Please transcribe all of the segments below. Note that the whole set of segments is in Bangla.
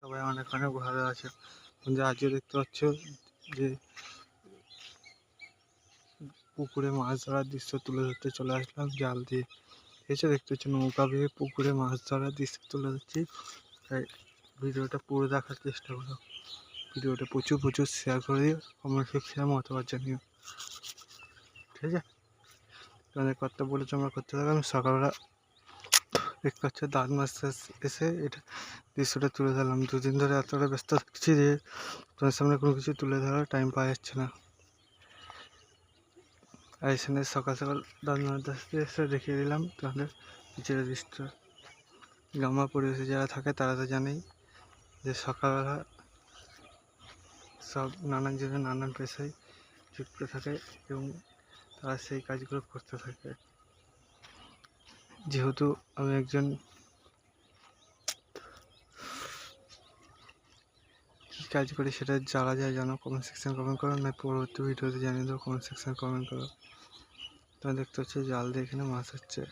সবাই অনেক অনেক ভালো আছে। যে আজকে দেখতে পাচ্ছ যে পুকুরে মাছ ধরার দৃশ্য তুলে ধরতে চলে আসলাম জাল দিয়ে। এসে দেখতে পাচ্ছি নৌকা বেয়ে পুকুরে মাছ ধরার দৃশ্য তুলে ধরছি। তাই ভিডিওটা পুরো দেখার চেষ্টা করো। ভিডিওটা প্রচুর প্রচুর শেয়ার করে দিও, কমেন্ট সেকশনে মতামত জানিও, ঠিক আছে? তোমাদের করতে বলেছো আমরা করতে থাকো। আমি সকালবেলা দেখতে পাচ্ছ দাঁত মাছ এসে এটা দৃশ্যটা তুলে ধরলাম। দুদিন ধরে এতটা ব্যস্ত থাকছি যে তোমার সামনে কোনো কিছু তুলে ধরার টাইম পাওয়া যাচ্ছে না। আর এখানে সকাল সকাল দাঁত মাছ এসে দেখিয়ে দিলাম তোমাদের নিচের দৃশ্য। গ্রাম্য পরিবেশে যারা থাকে তারা তো জানেই যে সকালবেলা সব নানান জনের নানান পেশায় যুক্ত থাকে এবং তারা সেই কাজগুলো করতে থাকে। যেহেতু আমি একজন কী কাজ করি সেটা যারা যায় জানো কমেন্ট সেকশন কমেন্ট করো, না পরবর্তী ভিডিওতে জানিয়ে দেবো কমেন্ট সেকশন কমেন্ট করো। তোমরা দেখতে হচ্ছে জাল দিয়ে এখানে মাছ হচ্ছে।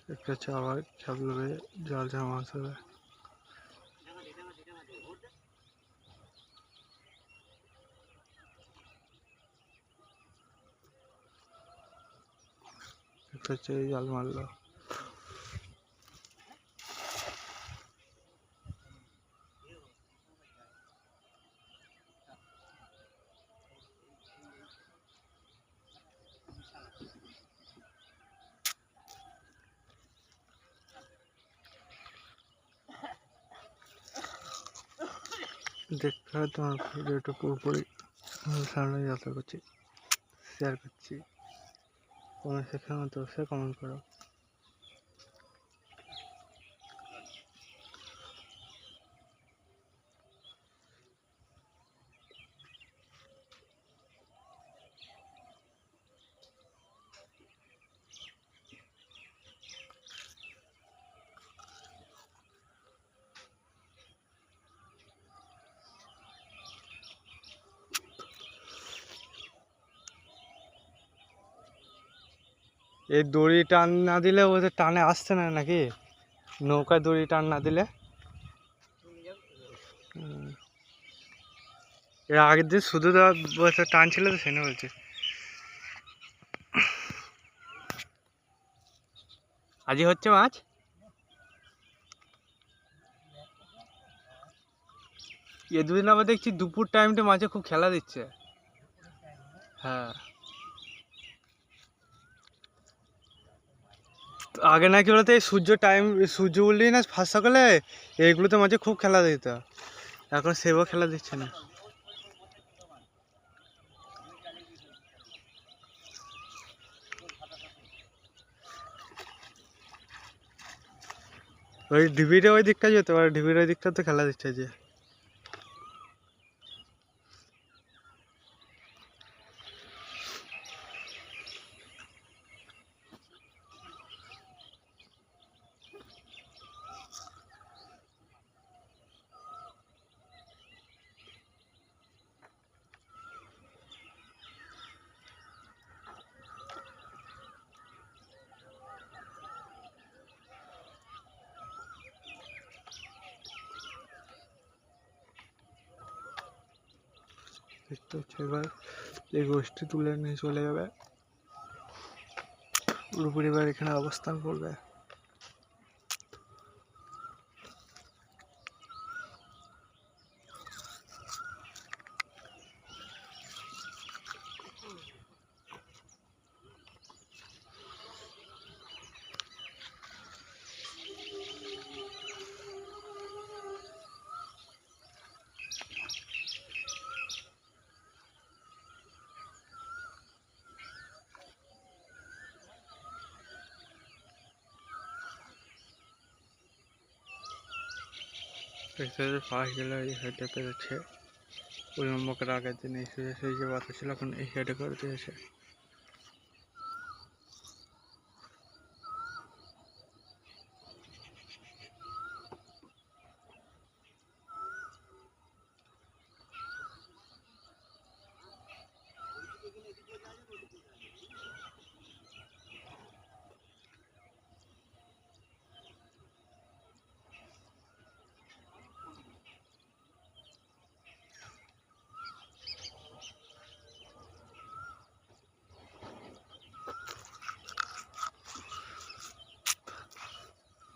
দেখতে হচ্ছে আবার খেপলে জাল ছাড়া মাছ হবে। দেখতে হচ্ছে এই জাল মারলো। দেখতে হয় তোমার ভিডিওটা পুরোপুরি সামনে যাত্রা করছি, শেয়ার করছি। কমেন্ট সেকশনে অবশ্যই কমেন্ট করো। এই দড়ি টান না দিলে ওদের টানে আসছে না নাকি? নৌকায় দড়ি টান না দিলে এর আগের দিন শুধু বলছে টান ছিল তো সেনে বলছে আজই হচ্ছে মাছ। এ দুদিন আবার দেখছি দুপুর টাইমটা মাঝে খুব খেলা দিচ্ছে। হ্যাঁ, আগে নাকি বলতে এই সূর্য উঠলেই না ফার্স্ট সকালে এইগুলোতে মাঝে খুব খেলা দিত, এখন সেভাবে খেলা দিচ্ছে না। ওই ঢিবিটা ওই দিকটা যেতে পারে, ঢিবির ওই দিকটা তো খেলা দিচ্ছে যে। দেখতে হচ্ছে এবার এই গোষ্ঠী তুলে নিয়ে চলে যাবে, পুরোপুরি এবার এখানে অবস্থান করবে। দেখতে ফার্স্ট গেলে এই সাইডটা পেরেছে, ওই নম্বরের আগের দিন এই সেই যে বাতা ছিল এখন এই সাইডে করে দিয়েছে।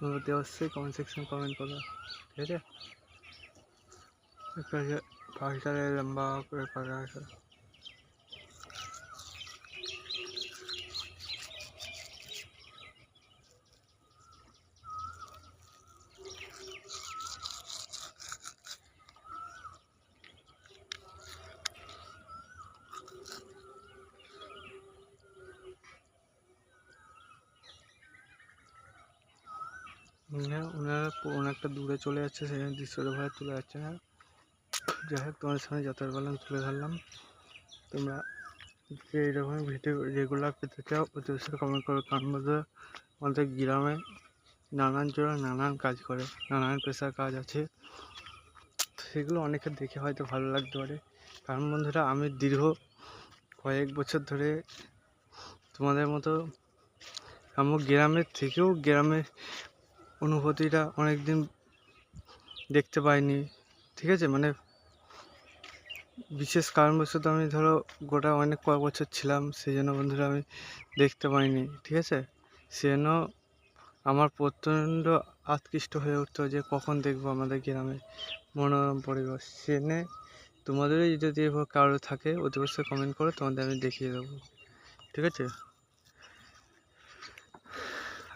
অনুভূতি অবশ্যই কমেন্ট সেকশন কমেন্ট করো, ঠিক আছে? পাখিটারে লম্বা করে পাখা আছে। ওনারা অনেকটা দূরে চলে যাচ্ছে, সেখানে দৃশ্যটা ভালো তুলে যাচ্ছে না। যাই হোক, তোমাদের সামনে যতটা পারলাম তুলে ধরলাম। তোমরা যে এরকম ভিডিও রেগুলার পেতে চাও অতি অবশ্যই কমেন্ট করো। কারণ আমাদের গ্রামে নানান জোড়া নানান কাজ করে, নানান পেশার কাজ আছে, সেগুলো অনেকের দেখে হয়তো ভালো লাগতে পারে। কারণ বন্ধুরা, আমি দীর্ঘ কয়েক বছর ধরে তোমাদের মতো আমার গ্রামের থেকেও গ্রামের অনুভূতিটা অনেক দিন দেখতে পাইনি, ঠিক আছে? মানে বিশেষ কারণবশত আমি ধরো গোটা অনেক কয়েক বছর ছিলাম, সেই জন্য বন্ধুরা আমি দেখতে পাইনি, ঠিক আছে? সেজন্য আমার প্রচণ্ড আকৃষ্ট হয়ে উঠতো যে কখন দেখবো আমাদের গ্রামে মনোরম পরিবেশ। সেজন্য তোমাদেরই যদি এভাবে কারো থাকে অতি অবশ্যই কমেন্ট করো, তোমাদের আমি দেখিয়ে দেবো, ঠিক আছে?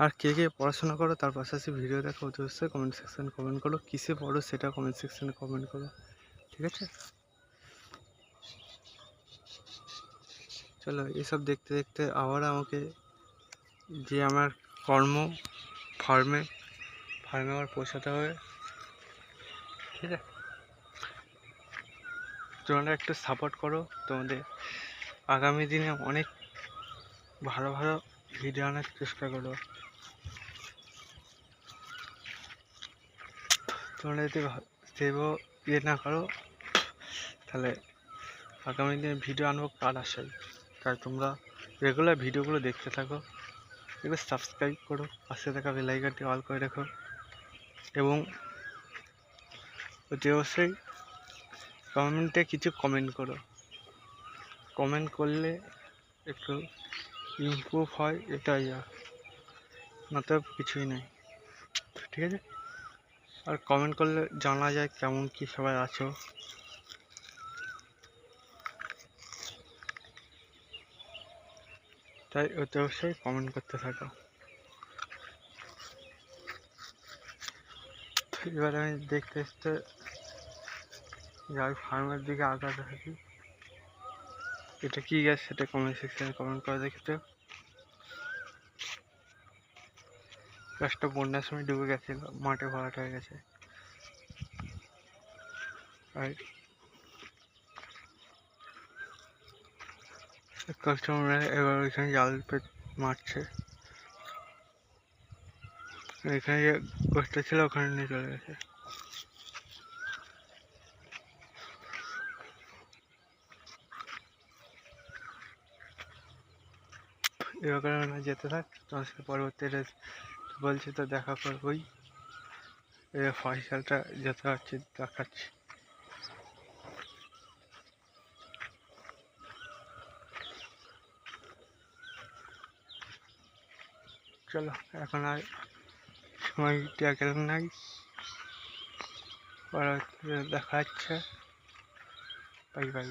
আর কে কে পড়াশোনা করো তার পাশাপাশি ভিডিও দেখো অতি অবশ্যই কমেন্ট সেকশানে কমেন্ট করো। কিসে পড়ো সেটা কমেন্ট সেকশানে কমেন্ট করো, ঠিক আছে? চলো, এসব দেখতে দেখতে আবার আমাকে যে আমার কর্ম ফার্মে আবার পৌঁছাতে হবে, ঠিক আছে? তোমরা একটু সাপোর্ট করো, তোমাদের আগামী দিনে অনেক ভালো ভালো ভিডিও আনার চেষ্টা করো। তোমরা যদি সেও না করো তাহলে আগামী দিনে ভিডিও আনবো কার আশায়। তাই তোমরা রেগুলার ভিডিওগুলো দেখতে থাকো, এগুলো সাবস্ক্রাইব করো, পাশে থাকা বেল আইকনটি অল করে রাখো, এবং অতি অবশ্যই কমেন্টে কিছু কমেন্ট করো। কমেন্ট করলে একটু ইমপ্রুভ হয়, এটাই মতলব কিছুই নেই, ঠিক আছে? আর কমেন্ট করলে জানা যায় কেমন কি সবাই আছো। তাই অতি অবশ্যই কমেন্ট করতে থাকো। এবার আমি দেখতে দেখতে যাই ফার্মের দিকে আগাতে থাকি। এটা কি গাছ সেটা কমেন্ট সেকশনে কমেন্ট করে দেখতে। গাছটা বন্যার সময় ডুবে গেছিল, মাঠে ভরাট হয়ে গেছে। আর কাস্টমাররা এবার ওইখানে জাল মারছে, এখানে যে গাছটা ছিল ওখানে নিয়ে চলে গেছে। এবার আমরা যেতে থাক, তোমার সাথে পরবর্তী বলছি তো দেখা করবোই। এবার ফয়সালটা যেতে পারছি দেখাচ্ছি। চলো, এখন আর সময় গেল নাই, পরবর্তীতে দেখা যাচ্ছে। Bye bye.